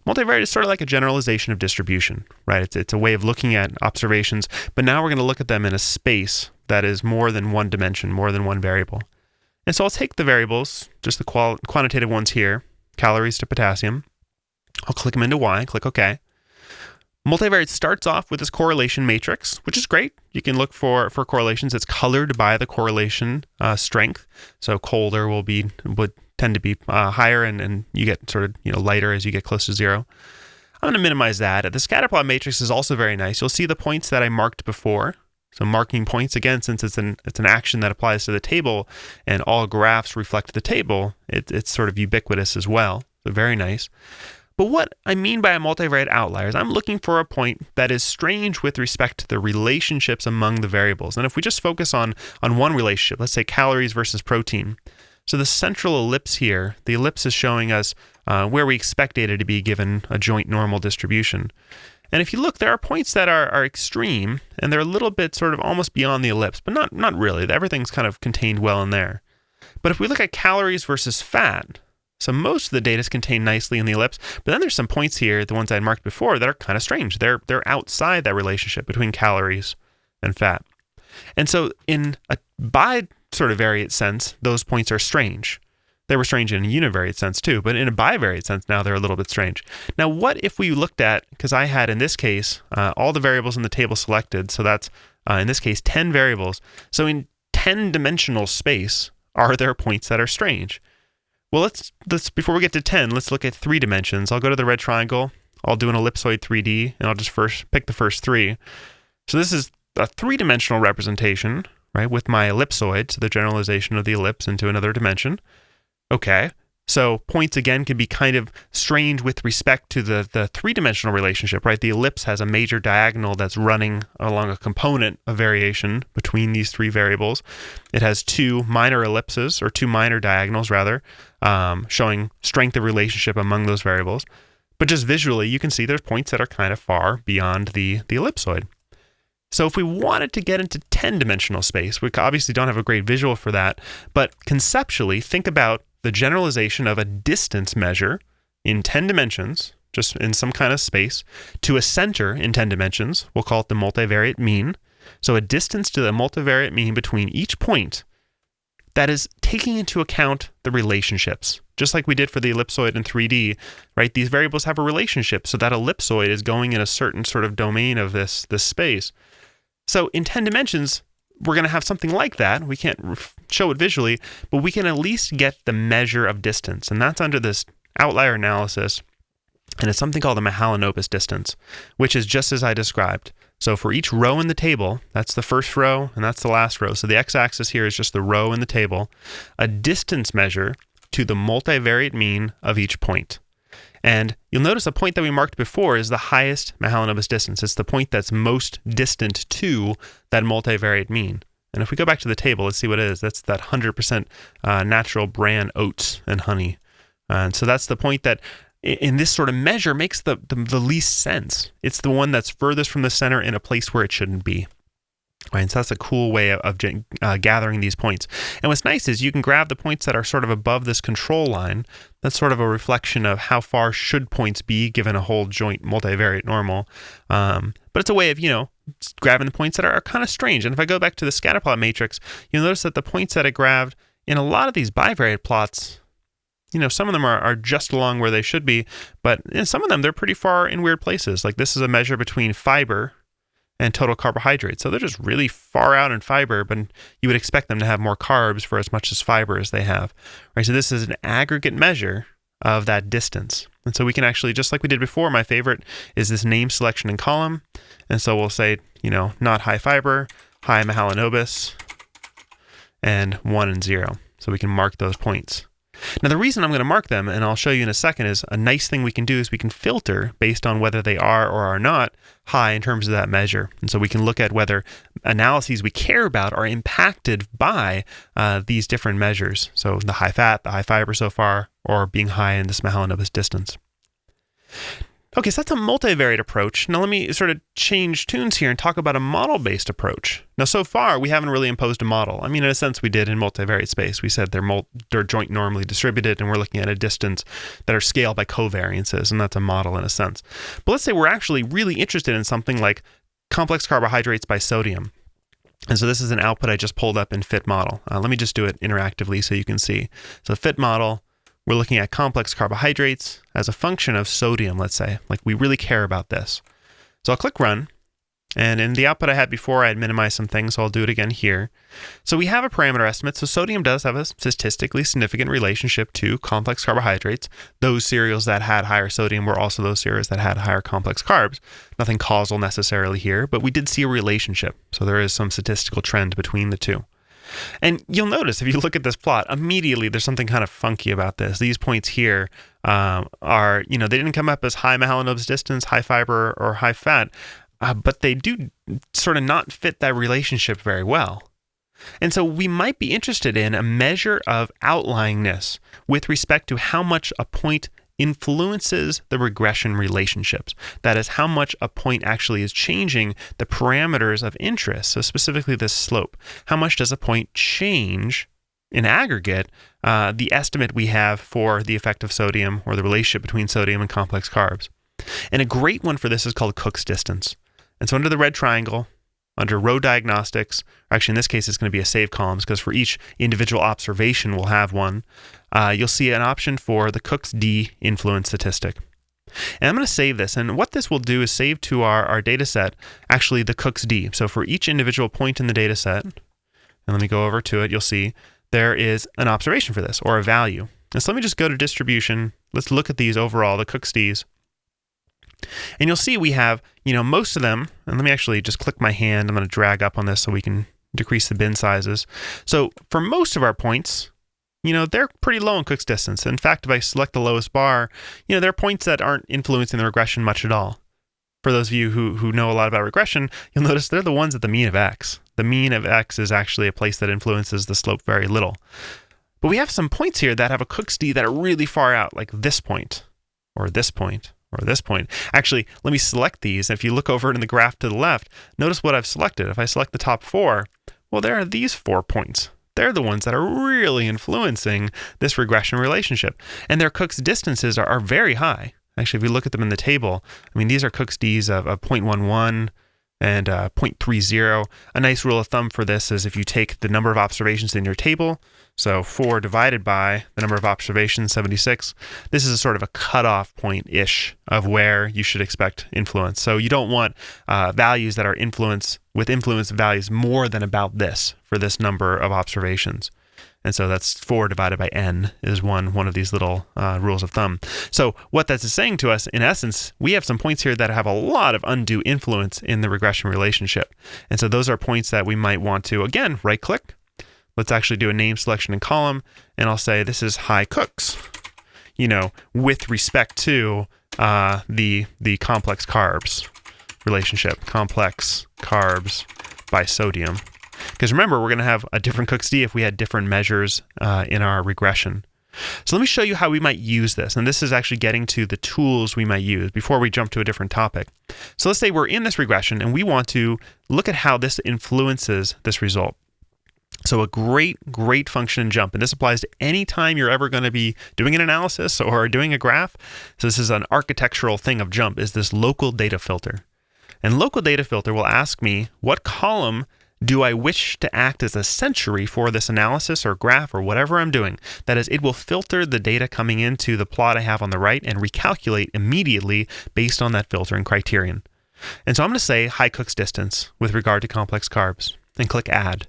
Multivariate is sort of like a generalization of distribution, right? It's a way of looking at observations, but now we're going to look at them in a space that is more than one dimension, more than one variable. And so I'll take the variables, just the quantitative ones here, calories to potassium. I'll click them into Y, click OK. Multivariate starts off with this correlation matrix, which is great. You can look for correlations. It's colored by the correlation strength. So colder would tend to be higher, and you get sort of lighter as you get close to 0. I'm going to minimize that. The scatterplot matrix is also very nice. You'll see the points that I marked before. So marking points, again, since it's an action that applies to the table, and all graphs reflect the table, it's sort of ubiquitous as well. So very nice. But what I mean by a multivariate outlier is I'm looking for a point that is strange with respect to the relationships among the variables. And if we just focus on one relationship, let's say calories versus protein. So the central ellipse here, the ellipse is showing us where we expect data to be given a joint normal distribution. And if you look, there are points that are extreme, and they're a little bit sort of almost beyond the ellipse, but not really. Everything's kind of contained well in there. But if we look at calories versus fat, so most of the data is contained nicely in the ellipse, but then there's some points here, the ones I marked before, that are kind of strange. They're outside that relationship between calories and fat. And so in a bi-variate sense, those points are strange. They were strange in a univariate sense too, but in a bivariate sense now they're a little bit strange. Now what if we looked at, because I had in this case all the variables in the table selected, so that's in this case 10 variables. So in 10-dimensional space, are there points that are strange? Well, let's before we get to 10, let's look at 3 dimensions. I'll go to the red triangle. I'll do an ellipsoid 3D, and I'll just first pick the first 3. So this is a 3-dimensional representation, right, with my ellipsoid, so the generalization of the ellipse into another dimension. Okay, so points again can be kind of strange with respect to the 3-dimensional relationship, right? The ellipse has a major diagonal that's running along a component of variation between these 3 variables. It has 2 minor ellipses, or 2 minor diagonals rather, showing strength of relationship among those variables. But just visually, you can see there's points that are kind of far beyond the ellipsoid. So if we wanted to get into 10-dimensional space, we obviously don't have a great visual for that, but conceptually, think about the generalization of a distance measure in 10 dimensions, just in some kind of space, to a center in 10 dimensions. We'll call it the multivariate mean. So a distance to the multivariate mean between each point that is taking into account the relationships. Just like we did for the ellipsoid in 3D, right? These variables have a relationship, so that ellipsoid is going in a certain sort of domain of this space. So in 10 dimensions, we're going to have something like that. We can't show it visually, but we can at least get the measure of distance. And that's under this outlier analysis. And it's something called the Mahalanobis Distance, which is just as I described. So for each row in the table, that's the first row and that's the last row. So the x-axis here is just the row in the table, a distance measure to the multivariate mean of each point. And you'll notice a point that we marked before is the highest Mahalanobis distance. It's the point that's most distant to that multivariate mean. And if we go back to the table, let's see what it is. That's that 100% natural bran oats and honey. And so that's the point that in this sort of measure makes the least sense. It's the one that's furthest from the center in a place where it shouldn't be. Right, and so that's a cool way of gathering these points. And what's nice is you can grab the points that are sort of above this control line. That's sort of a reflection of how far should points be given a whole joint multivariate normal. But it's a way of, grabbing the points that are kind of strange. And if I go back to the scatterplot matrix, you'll notice that the points that I grabbed in a lot of these bivariate plots, some of them are just along where they should be, but in some of them, they're pretty far in weird places. Like this is a measure between fiber and total carbohydrates. So they're just really far out in fiber, but you would expect them to have more carbs for as much as fiber as they have. Right? So this is an aggregate measure of that distance. And so we can actually, just like we did before, my favorite is this name selection and column. And so we'll say, not high fiber, high Mahalanobis, and 1 and 0. So we can mark those points. Now, the reason I'm going to mark them, and I'll show you in a second, is a nice thing we can do is we can filter based on whether they are or are not high in terms of that measure. And so we can look at whether analyses we care about are impacted by these different measures. So the high fat, the high fiber so far, or being high in this Mahalanobis distance. Okay, so that's a multivariate approach. Now let me sort of change tunes here and talk about a model-based approach. Now so far, we haven't really imposed a model. I mean, in a sense, we did in multivariate space. We said they're joint normally distributed, and we're looking at a distance that are scaled by covariances, and that's a model in a sense. But let's say we're actually really interested in something like complex carbohydrates by sodium. And so this is an output I just pulled up in fit model. Let me just do it interactively so you can see. So fit model, we're looking at complex carbohydrates as a function of sodium, let's say. Like we really care about this. So I'll click run. And in the output I had before, I had minimized some things, so I'll do it again here. So we have a parameter estimate. So sodium does have a statistically significant relationship to complex carbohydrates. Those cereals that had higher sodium were also those cereals that had higher complex carbs. Nothing causal necessarily here, but we did see a relationship. So there is some statistical trend between the two. And you'll notice if you look at this plot, immediately there's something kind of funky about this. These points here are, they didn't come up as high Mahalanobis distance, high fiber, or high fat, but they do sort of not fit that relationship very well. And so we might be interested in a measure of outlyingness with respect to how much a point influences the regression relationships. That is, how much a point actually is changing the parameters of interest, so specifically this slope. How much does a point change in aggregate the estimate we have for the effect of sodium or the relationship between sodium and complex carbs? And a great one for this is called Cook's distance. And so under the red triangle, under row diagnostics, or actually in this case it's going to be a save columns because for each individual observation we'll have one, you'll see an option for the Cook's D influence statistic. And I'm going to save this, and what this will do is save to our data set actually the Cook's D. So for each individual point in the data set, and let me go over to it, you'll see there is an observation for this, or a value. And so let me just go to distribution. Let's look at these overall, the Cook's D's. And you'll see we have, most of them, and let me actually just click my hand. I'm going to drag up on this so we can decrease the bin sizes. So for most of our points, they're pretty low in Cook's distance. In fact, if I select the lowest bar, there are points that aren't influencing the regression much at all. For those of you who know a lot about regression, you'll notice they're the ones at the mean of x. The mean of x is actually a place that influences the slope very little. But we have some points here that have a Cook's D that are really far out, like this point, or this point, or this point. Actually, let me select these. If you look over in the graph to the left, notice what I've selected. If I select the top 4, well, there are these 4 points. They're the ones that are really influencing this regression relationship. And their Cook's distances are very high. Actually, if you look at them in the table, these are Cook's D's of 0.11 and 0.30. A nice rule of thumb for this is if you take the number of observations in your table, so 4 divided by the number of observations, 76, this is a sort of a cutoff point-ish of where you should expect influence. So you don't want values that are influence values more than about this for this number of observations. And so that's 4 divided by n is one of these little rules of thumb. So what that's saying to us, in essence, we have some points here that have a lot of undue influence in the regression relationship. And so those are points that we might want to, again, right-click. Let's actually do a name selection and column, and I'll say this is high Cook's, with respect to the complex carbs relationship, complex carbs by sodium. Because remember, we're going to have a different Cook's D if we had different measures in our regression. So let me show you how we might use this. And this is actually getting to the tools we might use before we jump to a different topic. So let's say we're in this regression and we want to look at how this influences this result. So a great function in JMP, and this applies to any time you're ever going to be doing an analysis or doing a graph. So this is an architectural thing of JMP, is this local data filter. And local data filter will ask me what column do I wish to act as a century for this analysis or graph or whatever I'm doing. That is, it will filter the data coming into the plot I have on the right and recalculate immediately based on that filtering criterion. And so I'm going to say high Cook's distance with regard to complex carbs and click add.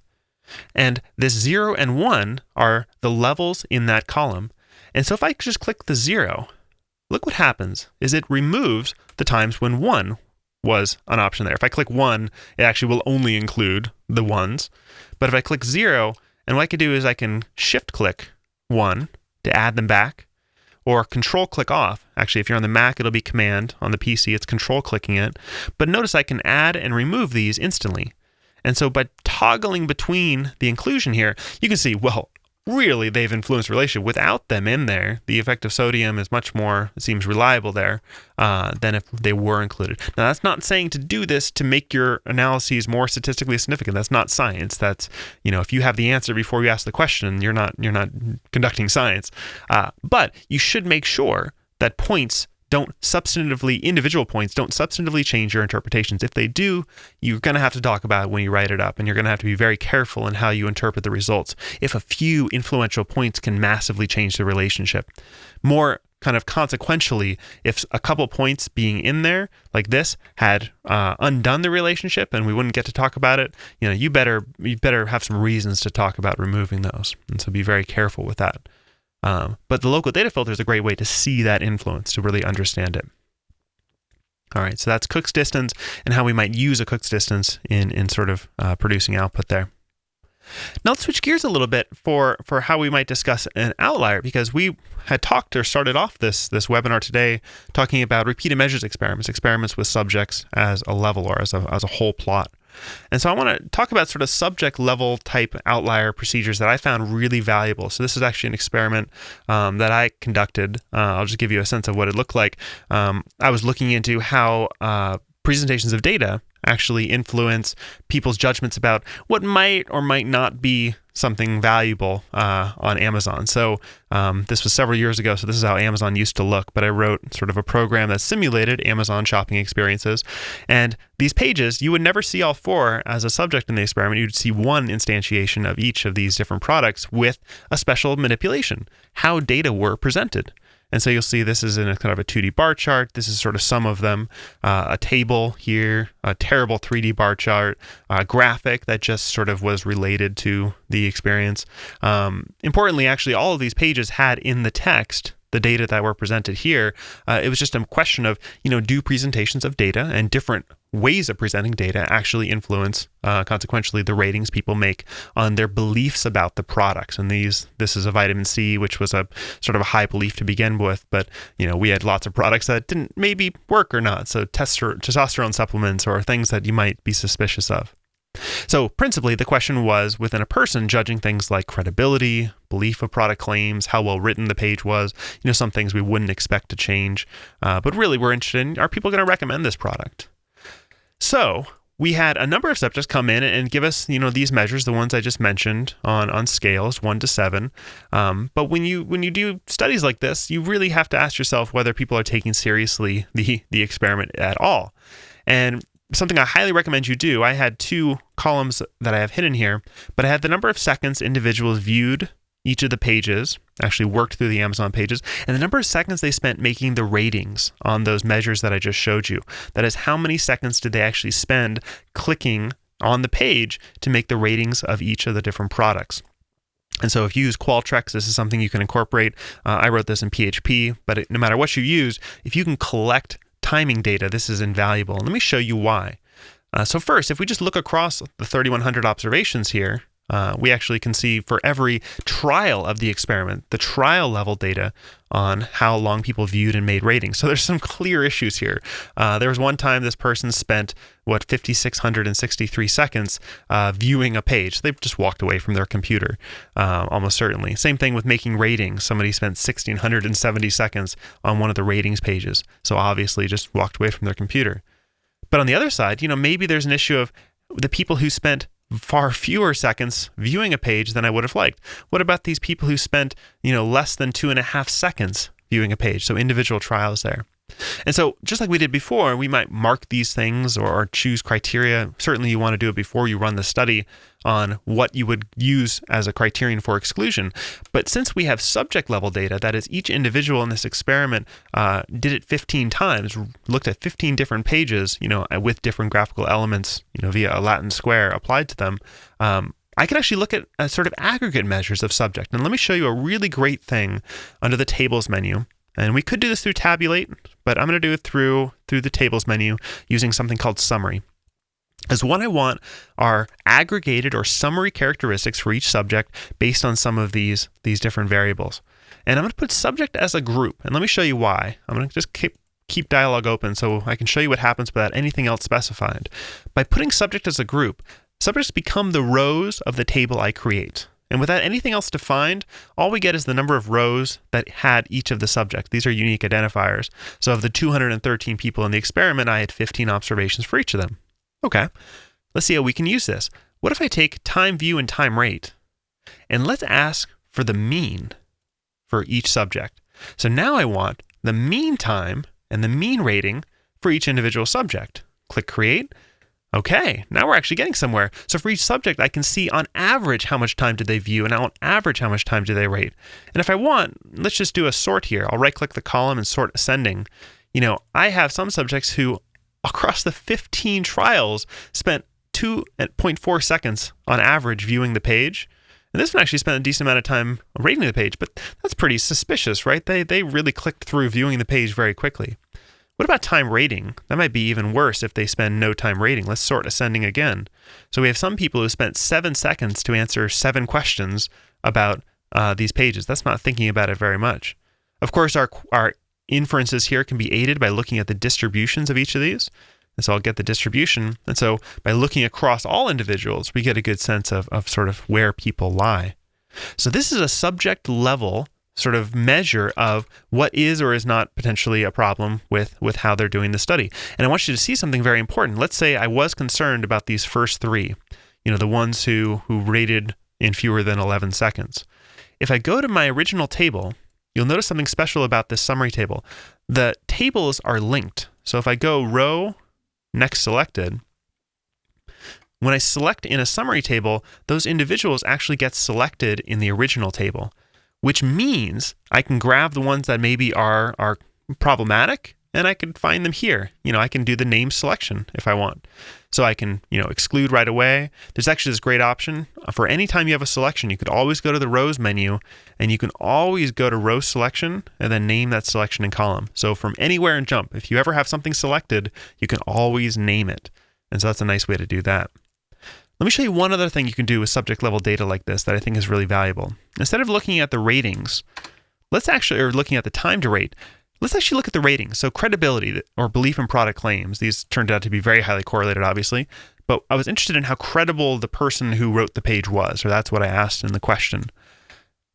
And this 0 and 1 are the levels in that column. And so if I just click the 0, look what happens is it removes the times when 1 was an option there. If I click 1, it actually will only include the 1s. But if I click 0, and what I can do is I can shift click 1 to add them back, or control click off. Actually, if you're on the Mac, it'll be command. On the PC, it's control clicking it. But notice I can add and remove these instantly. And so by toggling between the inclusion here, you can see, well, really they've influenced the relationship. Without them in there, the effect of sodium is much more, it seems, reliable there than if they were included. Now, that's not saying to do this to make your analyses more statistically significant. That's not science. That's, if you have the answer before you ask the question, you're not conducting science. But you should make sure that individual points don't substantively change your interpretations. If they do, you're going to have to talk about it when you write it up, and you're going to have to be very careful in how you interpret the results. If a few influential points can massively change the relationship. More kind of consequentially, if a couple points being in there, like this, had undone the relationship and we wouldn't get to talk about it, you better have some reasons to talk about removing those. And so be very careful with that. But the local data filter is a great way to see that influence, to really understand it. All right, so that's Cook's distance and how we might use a Cook's distance in sort of producing output there. Now let's switch gears a little bit for how we might discuss an outlier, because we had talked or started off this webinar today talking about repeated measures experiments with subjects as a level or as a whole plot. And so I want to talk about sort of subject level type outlier procedures that I found really valuable. So this is actually an experiment that I conducted. I'll just give you a sense of what it looked like. I was looking into how presentations of data actually influence people's judgments about what might or might not be something valuable on Amazon. So this was several years ago, so this is how Amazon used to look, but I wrote sort of a program that simulated Amazon shopping experiences. And these pages, you would never see all four as a subject in the experiment. You'd see one instantiation of each of these different products with a special manipulation, how data were presented. And so you'll see this is in a kind of a 2D bar chart. This is sort of some of them. A table here, a terrible 3D bar chart, a graphic that just sort of was related to the experience. Importantly, actually, all of these pages had in the text the data that were presented here. It was just a question of, do presentations of data and different ways of presenting data actually influence, consequentially, the ratings people make on their beliefs about the products. And this is a vitamin C, which was a sort of a high belief to begin with, but we had lots of products that didn't maybe work or not. So testosterone supplements or things that you might be suspicious of. So principally, the question was within a person judging things like credibility, belief of product claims, how well written the page was, some things we wouldn't expect to change. But really, we're interested in, are people going to recommend this product? So we had a number of subjects come in and give us, these measures, the ones I just mentioned on scales 1 to 7. But when you do studies like this, you really have to ask yourself whether people are taking seriously the experiment at all. And something I highly recommend you do, I had 2 columns that I have hidden here, but I had the number of seconds individuals viewed each of the pages, actually worked through the Amazon pages, and the number of seconds they spent making the ratings on those measures that I just showed you. That is, how many seconds did they actually spend clicking on the page to make the ratings of each of the different products. And so if you use Qualtrics, this is something you can incorporate. I wrote this in PHP, but no matter what you use, if you can collect timing data, this is invaluable. And let me show you why. So first, if we just look across the 3,100 observations here, we actually can see for every trial of the experiment, the trial level data on how long people viewed and made ratings. So there's some clear issues here. There was one time this person spent, 5,663 seconds viewing a page. They just walked away from their computer, almost certainly. Same thing with making ratings. Somebody spent 1,670 seconds on one of the ratings pages. So obviously just walked away from their computer. But on the other side, maybe there's an issue of the people who spent far fewer seconds viewing a page than I would have liked. What about these people who spent, less than 2.5 seconds viewing a page? So individual trials there. And so just like we did before, we might mark these things or choose criteria. Certainly you want to do it before you run the study on what you would use as a criterion for exclusion. But since we have subject level data, that is each individual in this experiment did it 15 times, looked at 15 different pages, with different graphical elements, via a Latin square applied to them, I can actually look at sort of aggregate measures of subject. And let me show you a really great thing under the tables menu. And we could do this through Tabulate, but I'm going to do it through the tables menu using something called Summary. As what I want are aggregated or summary characteristics for each subject based on some of these different variables. And I'm going to put subject as a group. And let me show you why. I'm going to just keep dialog open so I can show you what happens without anything else specified. By putting subject as a group, subjects become the rows of the table I create. And without anything else defined, all we get is the number of rows that had each of the subjects. These are unique identifiers. So of the 213 people in the experiment, I had 15 observations for each of them. Okay, let's see how we can use this. What if I take time view and time rate? And let's ask for the mean for each subject. So now I want the mean time and the mean rating for each individual subject. Click Create. Okay, now we're actually getting somewhere. So for each subject, I can see on average how much time did they view and on average how much time did they rate. And if I want, let's just do a sort here. I'll right-click the column and sort ascending. I have some subjects who, across the 15 trials, spent 2.4 seconds on average viewing the page. And this one actually spent a decent amount of time rating the page, but that's pretty suspicious, right? They really clicked through viewing the page very quickly. What about time rating? That might be even worse if they spend no time rating. Let's sort ascending again. So we have some people who spent 7 seconds to answer 7 questions about these pages. That's not thinking about it very much. Of course, our inferences here can be aided by looking at the distributions of each of these. And so I'll get the distribution. And so by looking across all individuals, we get a good sense of sort of where people lie. So this is a subject level sort of measure of what is or is not potentially a problem with how they're doing the study. And I want you to see something very important. Let's say I was concerned about these first 3, the ones who rated in fewer than 11 seconds. If I go to my original table, you'll notice something special about this summary table. The tables are linked. So if I go row, next selected, when I select in a summary table, those individuals actually get selected in the original table, which means I can grab the ones that maybe are problematic and I can find them here. I can do the name selection if I want. So I can, exclude right away. There's actually this great option. For any time you have a selection, you could always go to the rows menu and you can always go to row selection and then name that selection in column. So from anywhere in JMP, if you ever have something selected, you can always name it. And so that's a nice way to do that. Let me show you one other thing you can do with subject level data like this that I think is really valuable. Instead of looking at the ratings, or looking at the time to rate, let's actually look at the ratings. So credibility or belief in product claims, these turned out to be very highly correlated, obviously, but I was interested in how credible the person who wrote the page was, or that's what I asked in the question.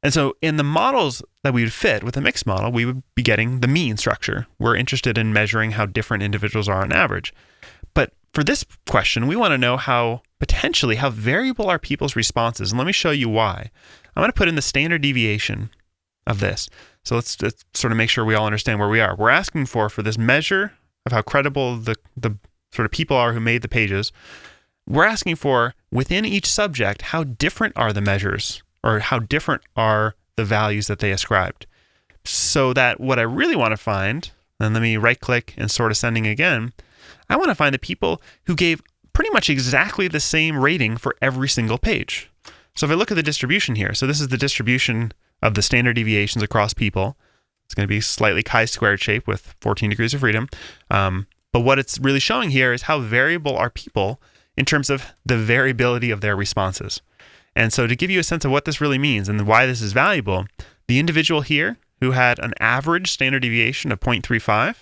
And so in the models that we would fit with a mixed model, we would be getting the mean structure. We're interested in measuring how different individuals are on average. But for this question, we want to know how variable are people's responses. And let me show you why. I'm going to put in the standard deviation of this. So let's sort of make sure we all understand where we are. We're asking for this measure of how credible the sort of people are who made the pages. We're asking for, within each subject, how different are the measures, or how different are the values that they ascribed. So that what I really want to find, and let me right-click and sort ascending again, I want to find the people who gave pretty much exactly the same rating for every single page. So if I look at the distribution here, so this is the distribution of the standard deviations across people. It's going to be slightly chi-squared shape with 14 degrees of freedom. But what it's really showing here is how variable are people in terms of the variability of their responses. And so to give you a sense of what this really means and why this is valuable, the individual here who had an average standard deviation of 0.35,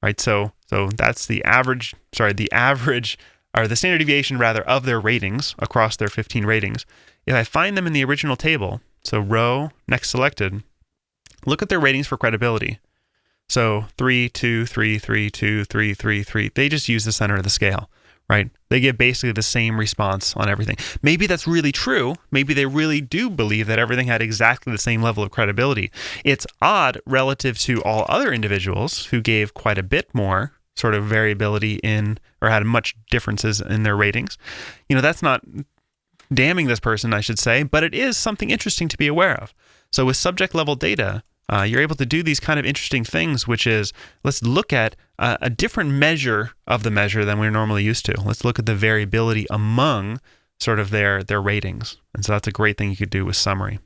right? So that's the average, or the standard deviation rather, of their ratings across their 15 ratings. If I find them in the original table, so row, next selected, look at their ratings for credibility. So 3, 2, 3, 3, 2, 3, 3, 3. They just use the center of the scale, right? They give basically the same response on everything. Maybe that's really true. Maybe they really do believe that everything had exactly the same level of credibility. It's odd relative to all other individuals who gave quite a bit more sort of variability in, or had much differences in their ratings. That's not damning this person, I should say, but it is something interesting to be aware of. So with subject level data, you're able to do these kind of interesting things, which is, let's look at a different measure of the measure than we're normally used to. Let's look at the variability among sort of their ratings. And so that's a great thing you could do with summary.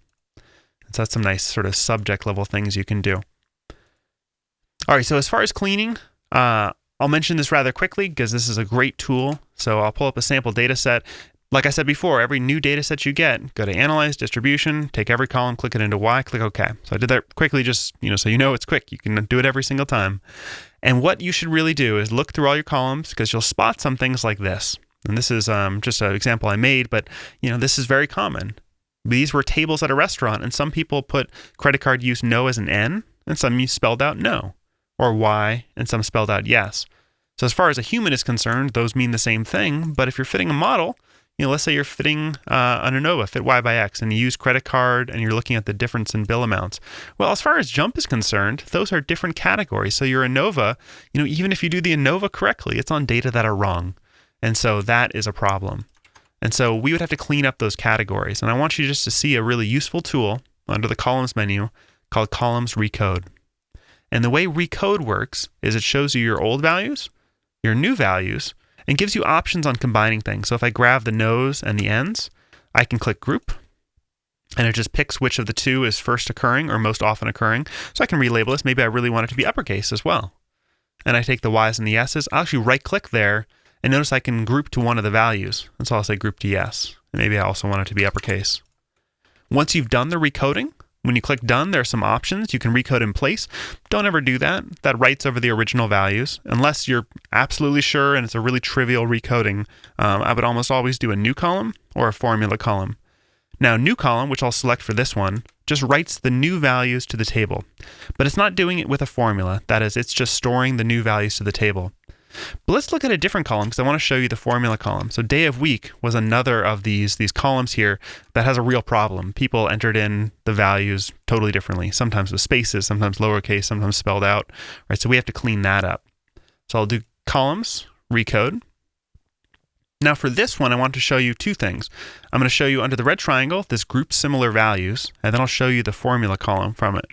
And so that's some nice sort of subject level things you can do. All right, so as far as cleaning, I'll mention this rather quickly because this is a great tool. So I'll pull up a sample data set. Like I said before, every new data set you get, go to Analyze, Distribution, take every column, click it into Y, click OK. So I did that quickly just, so it's quick. You can do it every single time. And what you should really do is look through all your columns because you'll spot some things like this. And this is just an example I made, but this is very common. These were tables at a restaurant, and some people put credit card use no as an N, and some spelled out no, or Y, and some spelled out yes. So as far as a human is concerned, those mean the same thing, but if you're fitting a model, let's say you're fitting an ANOVA, fit Y by X, and you use credit card and you're looking at the difference in bill amounts. Well, as far as JMP is concerned, those are different categories. So your ANOVA, even if you do the ANOVA correctly, it's on data that are wrong. And so that is a problem. And so we would have to clean up those categories. And I want you just to see a really useful tool under the columns menu called Columns Recode. And the way Recode works is it shows you your old values, your new values, and gives you options on combining things. So if I grab the no's and the n's, I can click group, and it just picks which of the two is first occurring or most often occurring. So I can relabel this. Maybe I really want it to be uppercase as well. and I take the y's and the s's, I'll actually right-click there, and notice I can group to one of the values. And so I'll say group to yes. And maybe I also want it to be uppercase. Once you've done the recoding, when you click done, there are some options. You can recode in place. Don't ever do that. That writes over the original values. Unless you're absolutely sure and it's a really trivial recoding, I would almost always do a new column or a formula column. Now, new column, which I'll select for this one, just writes the new values to the table. But it's not doing it with a formula. That is, it's just storing the new values to the table. But let's look at a different column because I want to show you the formula column. So day of week was another of these columns here that has a real problem. People entered in the values totally differently, sometimes with spaces, sometimes lowercase, sometimes spelled out. Right, so we have to clean that up. So I'll do columns, recode. Now for this one, I want to show you two things. I'm going to show you under the red triangle, this group similar values, and then I'll show you the formula column from it.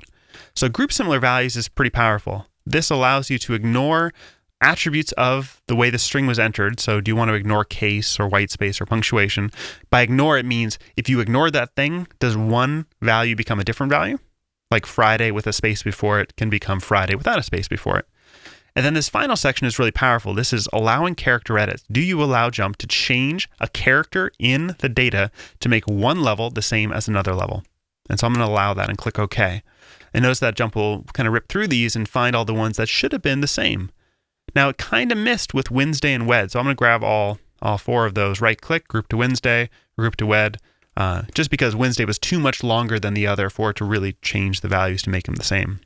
So group similar values is pretty powerful. This allows you to ignore attributes of the way the string was entered. So do you want to ignore case or white space or punctuation? By ignore, it means if you ignore that thing, does one value become a different value? Like Friday with a space before it can become Friday without a space before it. And then this final section is really powerful. This is allowing character edits. Do you allow JMP to change a character in the data to make one level the same as another level? And so I'm going to allow that and click OK. And notice that JMP will kind of rip through these and find all the ones that should have been the same. Now, it kind of missed with Wednesday and Wed, so I'm going to grab all four of those, right-click, group to Wednesday, group to Wed, just because Wednesday was too much longer than the other for it to really change the values to make them the same.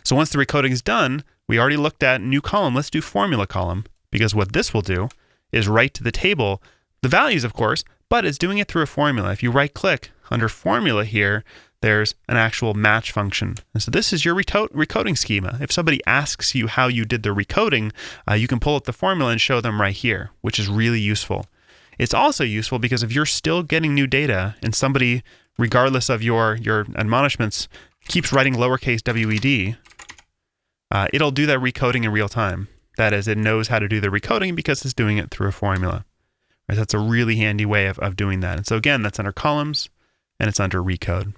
So once the recoding is done, we already looked at new column. Let's do formula column, because what this will do is write to the table the values, of course, but it's doing it through a formula. If you right-click under formula here, there's an actual match function. And so this is your recoding schema. If somebody asks you how you did the recoding, you can pull up the formula and show them right here, which is really useful. It's also useful because if you're still getting new data and somebody, regardless of your admonishments, keeps writing lowercase WED, it'll do that recoding in real time. That is, it knows how to do the recoding because it's doing it through a formula. Right, that's a really handy way of doing that. And so again, that's under columns and it's under recode.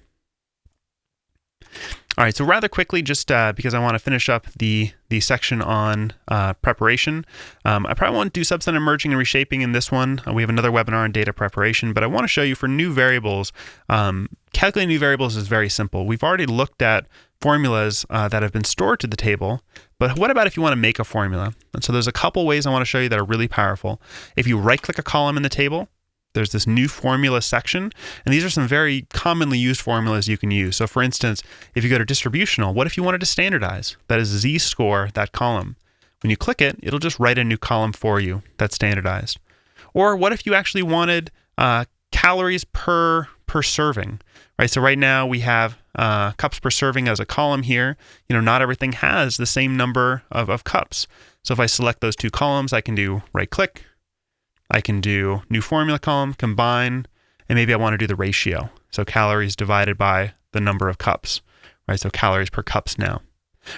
All right, so rather quickly, just because I want to finish up the section on preparation, I probably won't do substantive merging and reshaping in this one. We have another webinar on data preparation, but I want to show you for new variables, calculating new variables is very simple. We've already looked at formulas that have been stored to the table, but what about if you want to make a formula? And so there's a couple ways I want to show you that are really powerful. If you right-click a column in the table, there's this new formula section, and these are some very commonly used formulas you can use. So for instance, if you go to distributional, what if you wanted to standardize? That is z-score, that column. When you click it, it'll just write a new column for you that's standardized. Or what if you actually wanted calories per serving, right? So right now we have cups per serving as a column here. You know, not everything has the same number of cups. So if I select those two columns, I can do right-click, I can do new formula column, combine, and maybe I want to do the ratio. So calories divided by the number of cups, right? So calories per cups now.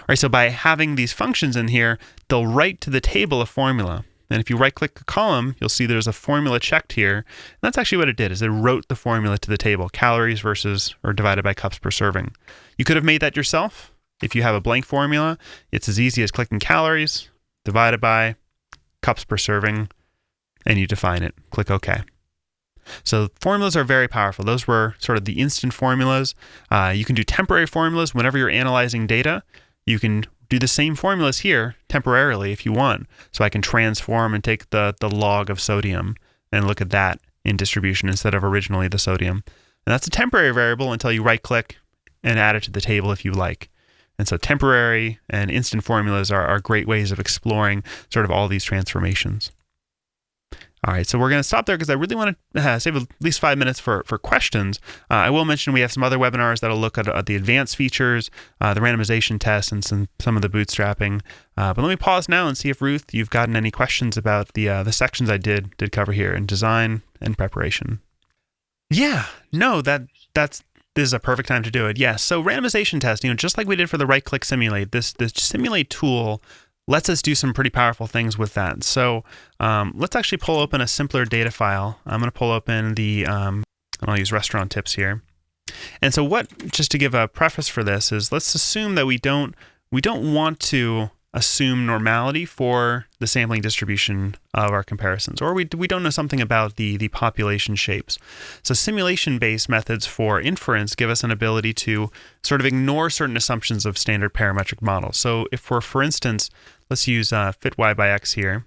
Right, so by having these functions in here, they'll write to the table a formula. And if you right-click a column, you'll see there's a formula checked here. And that's actually what it did, is it wrote the formula to the table, calories versus or divided by cups per serving. You could have made that yourself. If you have a blank formula, it's as easy as clicking calories divided by cups per serving, and you define it. Click OK. So formulas are very powerful. Those were sort of the instant formulas. You can do temporary formulas whenever you're analyzing data. You can do the same formulas here temporarily if you want. So I can transform and take the log of sodium and look at that in distribution instead of originally the sodium. And that's a temporary variable until you right-click and add it to the table if you like. And so temporary and instant formulas are great ways of exploring sort of all these transformations. All right, so we're going to stop there because I really want to save at least 5 minutes for questions. I will mention we have some other webinars that'll look at the advanced features, the randomization test, and some of the bootstrapping. But let me pause now and see if, Ruth, you've gotten any questions about the sections I did cover here in design and preparation. Yeah, no, this is a perfect time to do it. Yes, so randomization test, just like we did for the right-click simulate, this simulate tool lets us do some pretty powerful things with that. So let's actually pull open a simpler data file. I'm going to pull open and I'll use restaurant tips here. And so just to give a preface for this is, let's assume that we don't want to assume normality for the sampling distribution of our comparisons, or we don't know something about the population shapes. So simulation-based methods for inference give us an ability to sort of ignore certain assumptions of standard parametric models. So if we're, for instance, let's use fit y by x here,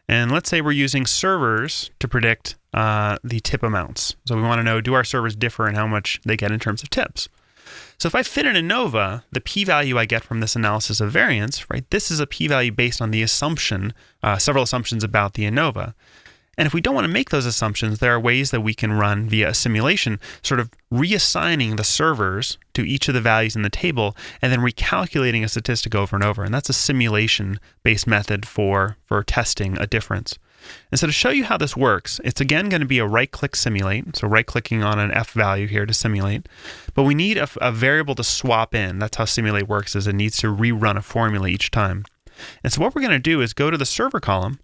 and let's say we're using servers to predict the tip amounts. So we want to know, do our servers differ in how much they get in terms of tips? So if I fit an ANOVA, the p-value I get from this analysis of variance, right, this is a p-value based on the assumption, several assumptions about the ANOVA. And if we don't want to make those assumptions, there are ways that we can run via a simulation, sort of reassigning the servers to each of the values in the table, and then recalculating a statistic over and over. And that's a simulation-based method for testing a difference. And so to show you how this works, it's again going to be a right-click simulate. So right-clicking on an F value here to simulate. But we need a variable to swap in. That's how simulate works, is it needs to rerun a formula each time. And so what we're going to do is go to the server column.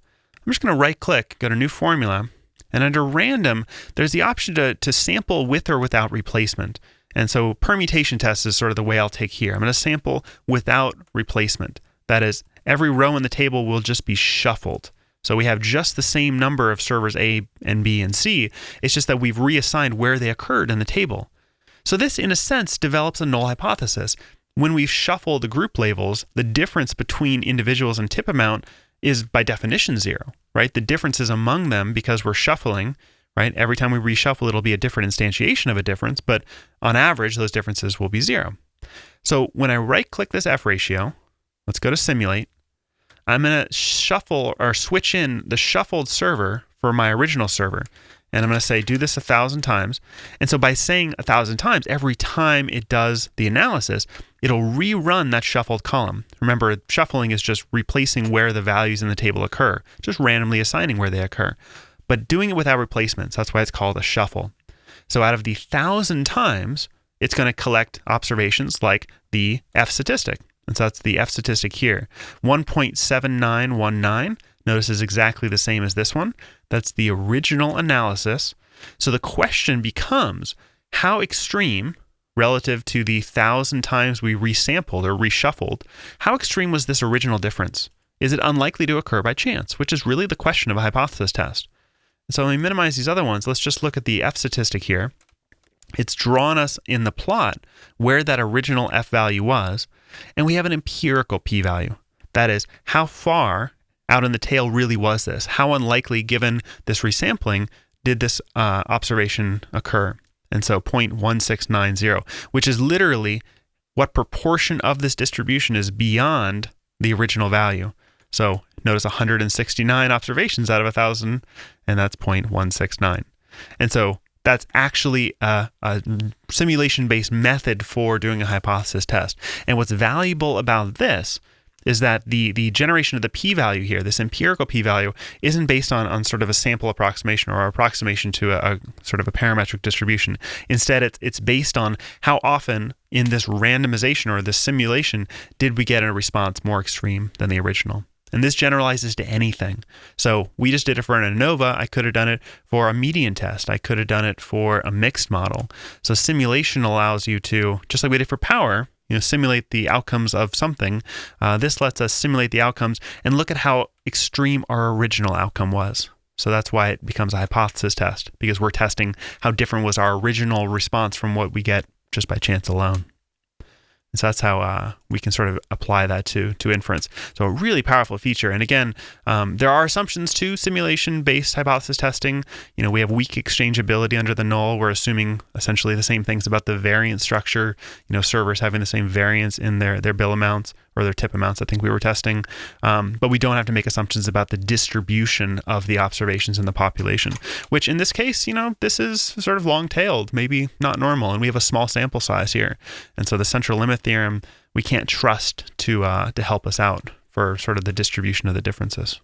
I'm just going to right-click, go to new formula, and under random, there's the option to sample with or without replacement. And so permutation test is sort of the way I'll take here. I'm going to sample without replacement. That is, every row in the table will just be shuffled. So we have just the same number of servers A and B and C. It's just that we've reassigned where they occurred in the table. So this, in a sense, develops a null hypothesis. When we shuffle the group labels, the difference between individuals and tip amount is by definition 0, right? The differences among them, because we're shuffling, right? Every time we reshuffle, it'll be a different instantiation of a difference, but on average, those differences will be 0. So when I right-click this F ratio, let's go to simulate. I'm going to shuffle or switch in the shuffled server for my original server. And I'm going to say, do this 1,000 times. And so by saying 1,000 times, every time it does the analysis, it'll rerun that shuffled column. Remember, shuffling is just replacing where the values in the table occur, just randomly assigning where they occur. But doing it without replacements, that's why it's called a shuffle. So out of the 1,000 times, it's going to collect observations like the F statistic. And so that's the F statistic here. 1.7919. Notice is exactly the same as this one. That's the original analysis. So the question becomes, how extreme, relative to the 1,000 times we resampled or reshuffled, how extreme was this original difference? Is it unlikely to occur by chance? Which is really the question of a hypothesis test. So when we minimize these other ones, let's just look at the F statistic here. It's drawn us in the plot where that original F value was, and we have an empirical p-value. That is, how far out in the tail really was this? How unlikely, given this resampling, did this observation occur? And so 0.1690, which is literally what proportion of this distribution is beyond the original value. So notice 169 observations out of 1,000, and that's 0.169. And so that's actually a simulation-based method for doing a hypothesis test. And what's valuable about this is that the generation of the p-value here, this empirical p-value, isn't based on sort of a sample approximation or approximation to a sort of a parametric distribution. Instead, it's based on how often in this randomization or this simulation did we get a response more extreme than the original. And this generalizes to anything. So we just did it for an ANOVA. I could have done it for a median test. I could have done it for a mixed model. So simulation allows you to, just like we did for power, simulate the outcomes of something. This lets us simulate the outcomes and look at how extreme our original outcome was. So that's why it becomes a hypothesis test, because we're testing how different was our original response from what we get just by chance alone. And so that's how we can sort of apply that to inference. So a really powerful feature. And again, there are assumptions to simulation-based hypothesis testing. We have weak exchangeability under the null. We're assuming essentially the same things about the variance structure. Servers having the same variance in their bill amounts or their tip amounts, I think we were testing. But we don't have to make assumptions about the distribution of the observations in the population, which in this case, this is sort of long-tailed, maybe not normal. And we have a small sample size here. And so the central limit theorem, we can't trust to help us out for sort of the distribution of the differences.